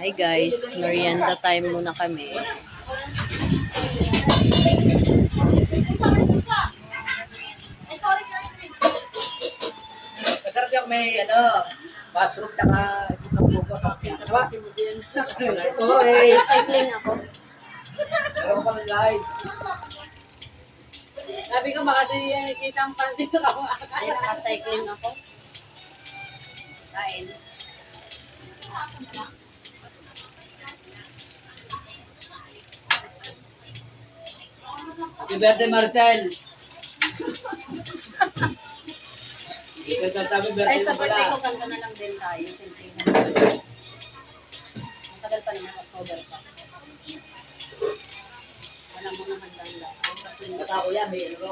Hi guys, merienda time muna kami. Masarap yung may mushroom taka itong buko sa diba? So, Cycling ako. meron ko live. Sabi ko baka si nakita ang panty ko ako. Ay, naka-cycling ako. Kain. Happy birthday, Marcel! Ikaw sasabi Ay, birthday sa mo birthday ko, pala. kanta na lang din tayo. Simple na. Ang tagal pa naman, October pa. Wala mo na handang lang. Bata ko yan, may ano.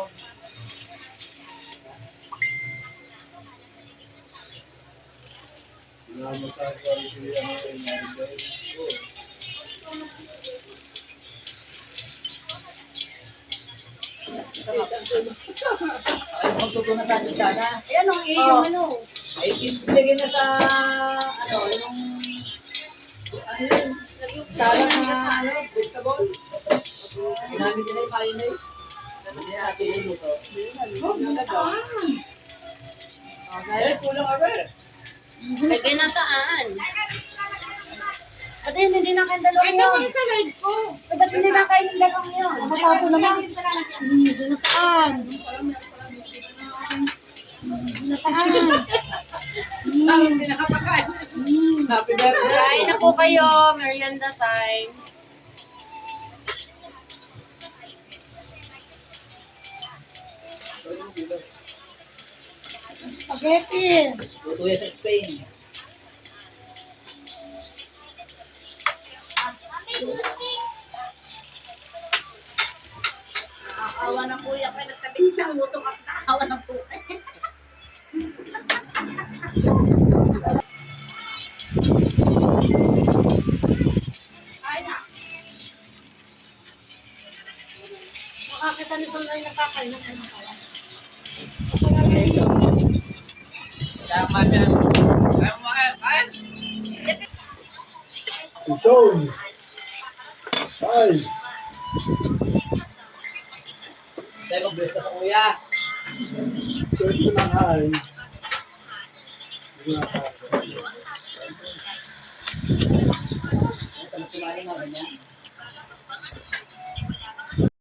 Ay, magtutunan sa atin sana. Ayan, ang yung ano. Ay, ilagay na sa, yung, sala na, vegetable. Ginamit nila yung mayonnaise. Hindi na natin yung luto. Ay, kulang ka ba? May ginataan. At yun, hindi na kayo dalawang Ito ko yun. sa live ko. Eh, ba't hindi na kayo ng dalawang yun? Matato naman. Ginataan. Ginataan. Bakit hindi nakapakain? Happy birthday! Kain na po kayo. Merienda time. Spaghetti. Luto yan sa Spain. Awa na kuya kayo. Nagtabi ng muso ka sa awa ng puke. Ay na. Makakita nito na yung nakakain ng ano kaya. Tama na. Kaya mo kain. Si Tony. Hi. Dahil mag-bless ka sa kuya. Pwede ko lang hi. Hindi na Ano kumain mo ganyan?